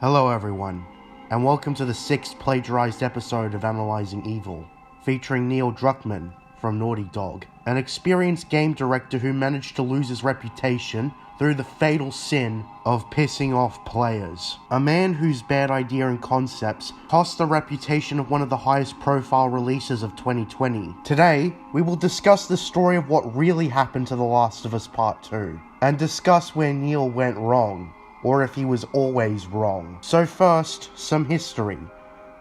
Hello everyone, and welcome to the 6th plagiarized episode of Analyzing Evil, featuring Neil Druckmann from Naughty Dog, an experienced game director who managed to lose his reputation through the fatal sin of pissing off players. A man whose bad idea and concepts cost the reputation of one of the highest profile releases of 2020. Today, we will discuss the story of what really happened to The Last of Us Part 2, and discuss where Neil went wrong, or if he was always wrong. So first, some history.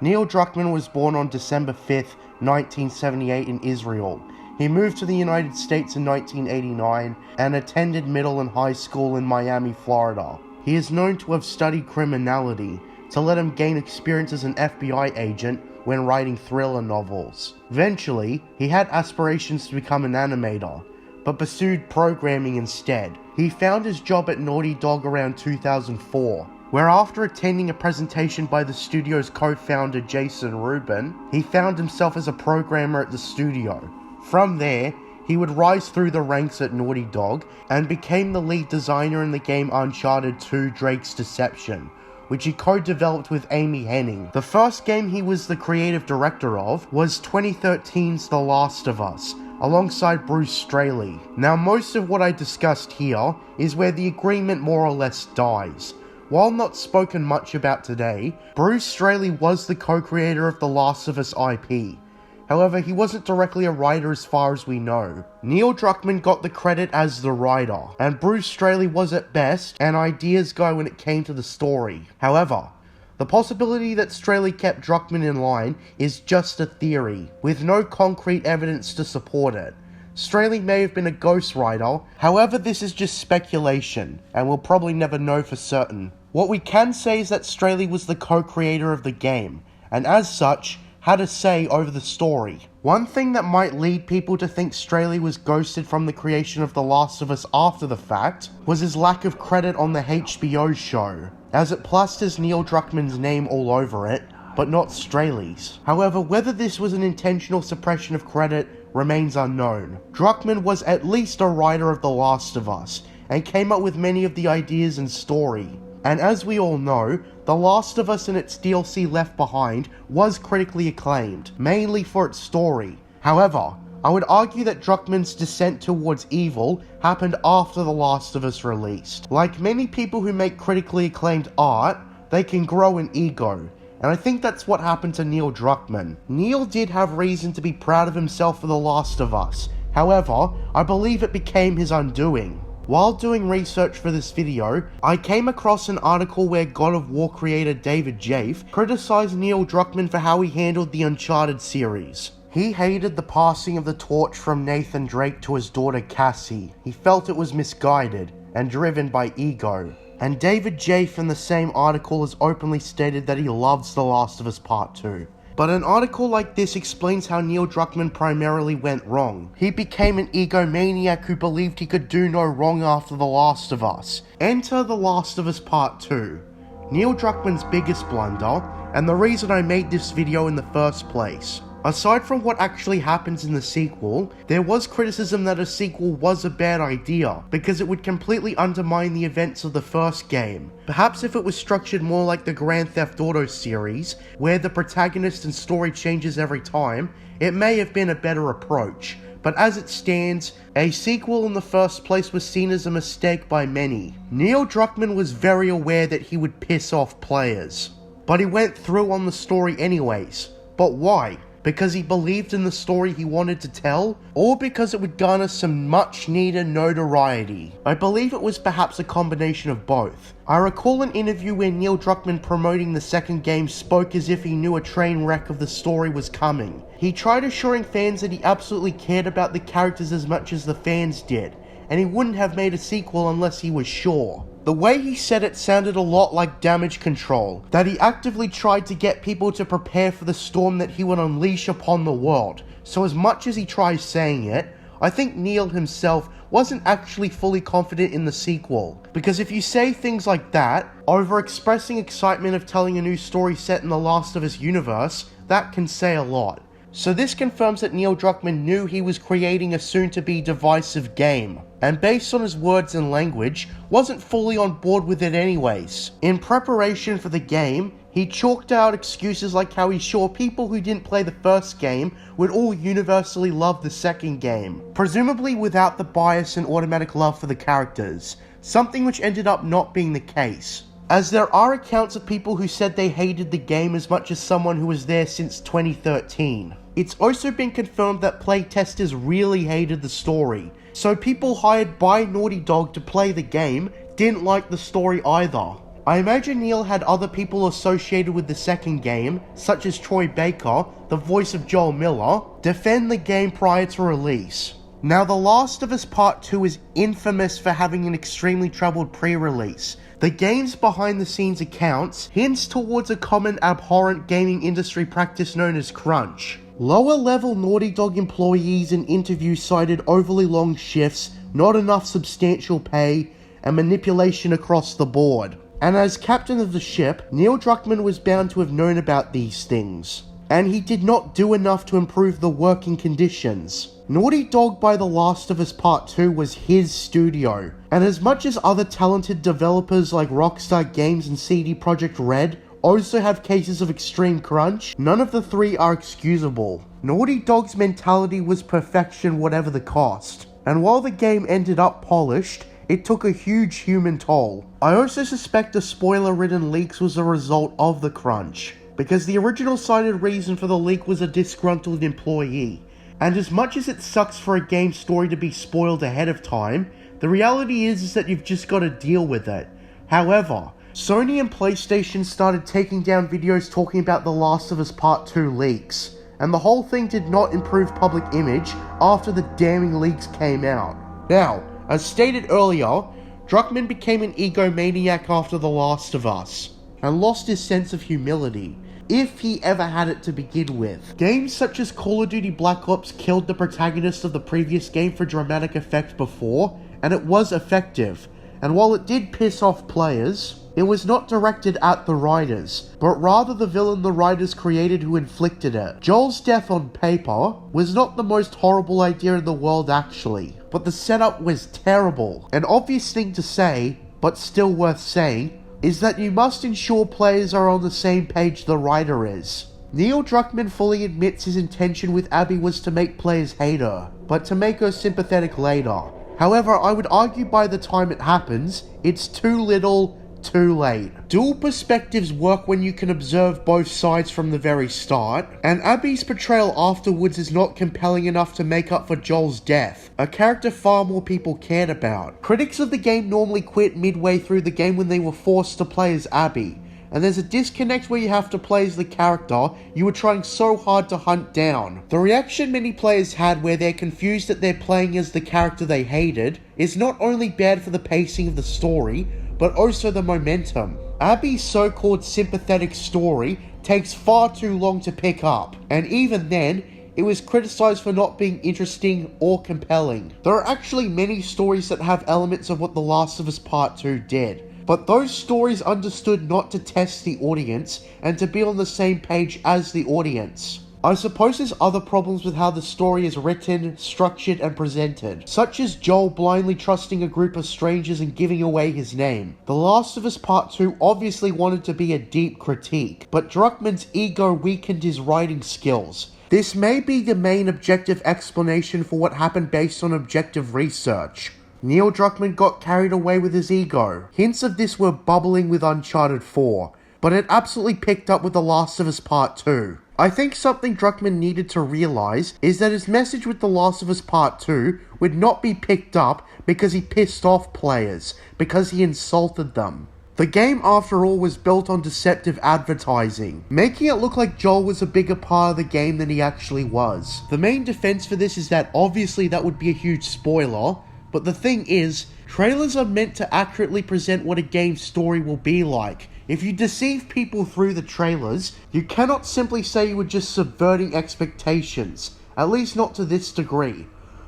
Neil Druckmann was born on December 5th, 1978 in Israel. He moved to the United States in 1989 and attended middle and high school in Miami, Florida. He is known to have studied criminality to let him gain experience as an FBI agent when writing thriller novels. Eventually, he had aspirations to become an animator, but pursued programming instead. He found his job at Naughty Dog around 2004, where after attending a presentation by the studio's co-founder Jason Rubin, he found himself as a programmer at the studio. From there, he would rise through the ranks at Naughty Dog and became the lead designer in the game Uncharted 2: Drake's Deception, which he co-developed with Amy Hennig. The first game he was the creative director of was 2013's The Last of Us, alongside Bruce Straley. Now, most of what I discussed here is where the agreement more or less dies. While not spoken much about today, Bruce Straley was the co-creator of The Last of Us IP. However, he wasn't directly a writer as far as we know. Neil Druckmann got the credit as the writer, and Bruce Straley was at best an ideas guy when it came to the story. However, the possibility that Straley kept Druckmann in line is just a theory, with no concrete evidence to support it. Straley may have been a ghostwriter, however this is just speculation, and we'll probably never know for certain. What we can say is that Straley was the co-creator of the game, and as such, had a say over the story. One thing that might lead people to think Straley was ghosted from the creation of The Last of Us after the fact was his lack of credit on the HBO show, as it plasters Neil Druckmann's name all over it, but not Straley's. However, whether this was an intentional suppression of credit remains unknown. Druckmann was at least a writer of The Last of Us, and came up with many of the ideas and story. And as we all know, The Last of Us and its DLC Left Behind was critically acclaimed, mainly for its story. However, I would argue that Druckmann's descent towards evil happened after The Last of Us released. Like many people who make critically acclaimed art, they can grow an ego, and I think that's what happened to Neil Druckmann. Neil did have reason to be proud of himself for The Last of Us, however, I believe it became his undoing. While doing research for this video, I came across an article where God of War creator David Jaffe criticized Neil Druckmann for how he handled the Uncharted series. He hated the passing of the torch from Nathan Drake to his daughter Cassie. He felt it was misguided and driven by ego. And David Jaffe in the same article has openly stated that he loves The Last of Us Part 2. But an article like this explains how Neil Druckmann primarily went wrong. He became an egomaniac who believed he could do no wrong after The Last of Us. Enter The Last of Us Part 2. Neil Druckmann's biggest blunder, and the reason I made this video in the first place. Aside from what actually happens in the sequel, there was criticism that a sequel was a bad idea, because it would completely undermine the events of the first game. Perhaps if it was structured more like the Grand Theft Auto series, where the protagonist and story changes every time, it may have been a better approach. But as it stands, a sequel in the first place was seen as a mistake by many. Neil Druckmann was very aware that he would piss off players, but he went through on the story anyways. But why? Because he believed in the story he wanted to tell, or because it would garner some much needed notoriety? I believe it was perhaps a combination of both. I recall an interview where Neil Druckmann promoting the second game spoke as if he knew a train wreck of the story was coming. He tried assuring fans that he absolutely cared about the characters as much as the fans did, and he wouldn't have made a sequel unless he was sure. The way he said it sounded a lot like damage control, that he actively tried to get people to prepare for the storm that he would unleash upon the world. So as much as he tries saying it, I think Neil himself wasn't actually fully confident in the sequel. Because if you say things like that, over expressing excitement of telling a new story set in the Last of Us universe, that can say a lot. So this confirms that Neil Druckmann knew he was creating a soon-to-be divisive game, and based on his words and language, wasn't fully on board with it anyways. In preparation for the game, he chalked out excuses like how he's sure people who didn't play the first game would all universally love the second game, presumably without the bias and automatic love for the characters, something which ended up not being the case, as there are accounts of people who said they hated the game as much as someone who was there since 2013. It's also been confirmed that playtesters really hated the story, so people hired by Naughty Dog to play the game didn't like the story either. I imagine Neil had other people associated with the second game, such as Troy Baker, the voice of Joel Miller, defend the game prior to release. Now, The Last of Us Part 2 is infamous for having an extremely troubled pre-release. The game's behind-the-scenes accounts hints towards a common abhorrent gaming industry practice known as crunch. Lower-level Naughty Dog employees in interviews cited overly long shifts, not enough substantial pay, and manipulation across the board. And as captain of the ship, Neil Druckmann was bound to have known about these things, and he did not do enough to improve the working conditions. Naughty Dog by The Last of Us Part 2 was his studio, and as much as other talented developers like Rockstar Games and CD Projekt Red also have cases of extreme crunch, none of the three are excusable. Naughty Dog's mentality was perfection whatever the cost, and while the game ended up polished, it took a huge human toll. I also suspect the spoiler-ridden leaks was a result of the crunch, because the original cited reason for the leak was a disgruntled employee. And as much as it sucks for a game story to be spoiled ahead of time, the reality is that you've just got to deal with it. However, Sony and PlayStation started taking down videos talking about The Last of Us Part 2 leaks, and the whole thing did not improve public image after the damning leaks came out. Now, as stated earlier, Druckmann became an egomaniac after The Last of Us, and lost his sense of humility, if he ever had it to begin with. Games such as Call of Duty Black Ops killed the protagonist of the previous game for dramatic effect before, and it was effective, and while it did piss off players, it was not directed at the writers, but rather the villain the writers created who inflicted it. Joel's death on paper was not the most horrible idea in the world actually, but the setup was terrible. An obvious thing to say, but still worth saying, is that you must ensure players are on the same page the writer is. Neil Druckmann fully admits his intention with Abby was to make players hate her, but to make her sympathetic later. However, I would argue by the time it happens, it's too little, too late. Dual perspectives work when you can observe both sides from the very start, and Abby's portrayal afterwards is not compelling enough to make up for Joel's death, a character far more people cared about. Critics of the game normally quit midway through the game when they were forced to play as Abby, and there's a disconnect where you have to play as the character you were trying so hard to hunt down. The reaction many players had where they're confused that they're playing as the character they hated is not only bad for the pacing of the story, but also the momentum. Abby's so-called sympathetic story takes far too long to pick up, and even then, it was criticized for not being interesting or compelling. There are actually many stories that have elements of what The Last of Us Part 2 did, but those stories understood not to test the audience and to be on the same page as the audience. I suppose there's other problems with how the story is written, structured, and presented, such as Joel blindly trusting a group of strangers and giving away his name. The Last of Us Part 2 obviously wanted to be a deep critique, but Druckmann's ego weakened his writing skills. This may be the main objective explanation for what happened based on objective research. Neil Druckmann got carried away with his ego. Hints of this were bubbling with Uncharted 4, but it absolutely picked up with The Last of Us Part 2. I think something Druckmann needed to realize is that his message with The Last of Us Part 2 would not be picked up because he pissed off players, because he insulted them. The game, after all, was built on deceptive advertising, making it look like Joel was a bigger part of the game than he actually was. The main defense for this is that obviously that would be a huge spoiler, but the thing is, trailers are meant to accurately present what a game's story will be like. If you deceive people through the trailers, you cannot simply say you were just subverting expectations, at least not to this degree.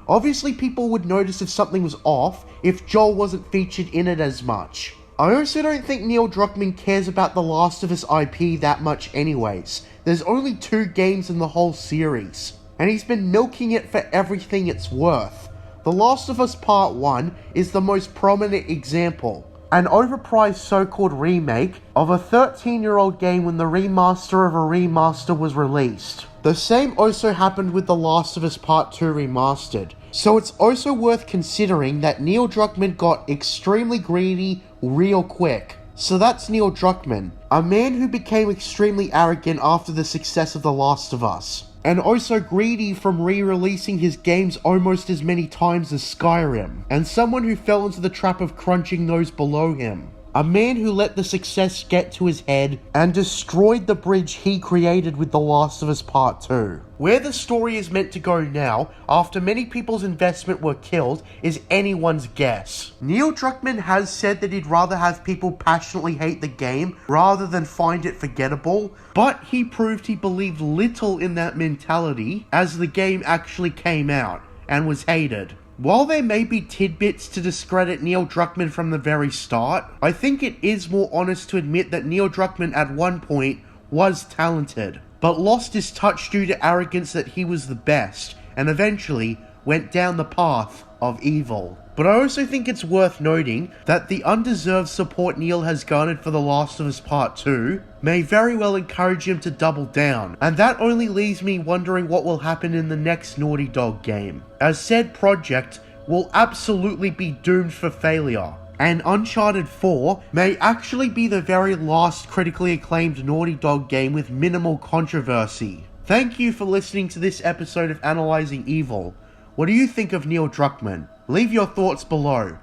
Obviously people would notice if something was off if Joel wasn't featured in it as much. I also don't think Neil Druckmann cares about the Last of Us IP that much anyways. There's only 2 games in the whole series, and he's been milking it for everything it's worth. The Last of Us Part 1 is the most prominent example. An overpriced so-called remake of a 13-year-old game when the remaster of a remaster was released. The same also happened with The Last of Us Part 2 Remastered. So it's also worth considering that Neil Druckmann got extremely greedy real quick. So that's Neil Druckmann, a man who became extremely arrogant after the success of The Last of Us, and also greedy from re-releasing his games almost as many times as Skyrim, and someone who fell into the trap of crunching those below him. A man who let the success get to his head and destroyed the bridge he created with The Last of Us Part 2. Where the story is meant to go now, after many people's investment were killed, is anyone's guess. Neil Druckmann has said that he'd rather have people passionately hate the game rather than find it forgettable, but he proved he believed little in that mentality as the game actually came out and was hated. While there may be tidbits to discredit Neil Druckmann from the very start, I think it is more honest to admit that Neil Druckmann at one point was talented, but lost his touch due to arrogance that he was the best, and eventually went down the path of evil. But I also think it's worth noting that the undeserved support Neil has garnered for The Last of Us Part 2 may very well encourage him to double down, and that only leaves me wondering what will happen in the next Naughty Dog game, as said project will absolutely be doomed for failure, and Uncharted 4 may actually be the very last critically acclaimed Naughty Dog game with minimal controversy. Thank you for listening to this episode of Analyzing Evil. What do you think of Neil Druckmann? Leave your thoughts below.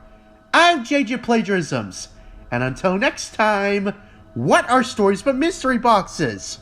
I'm JJ Plagiarisms, and until next time, what are stories but mystery boxes?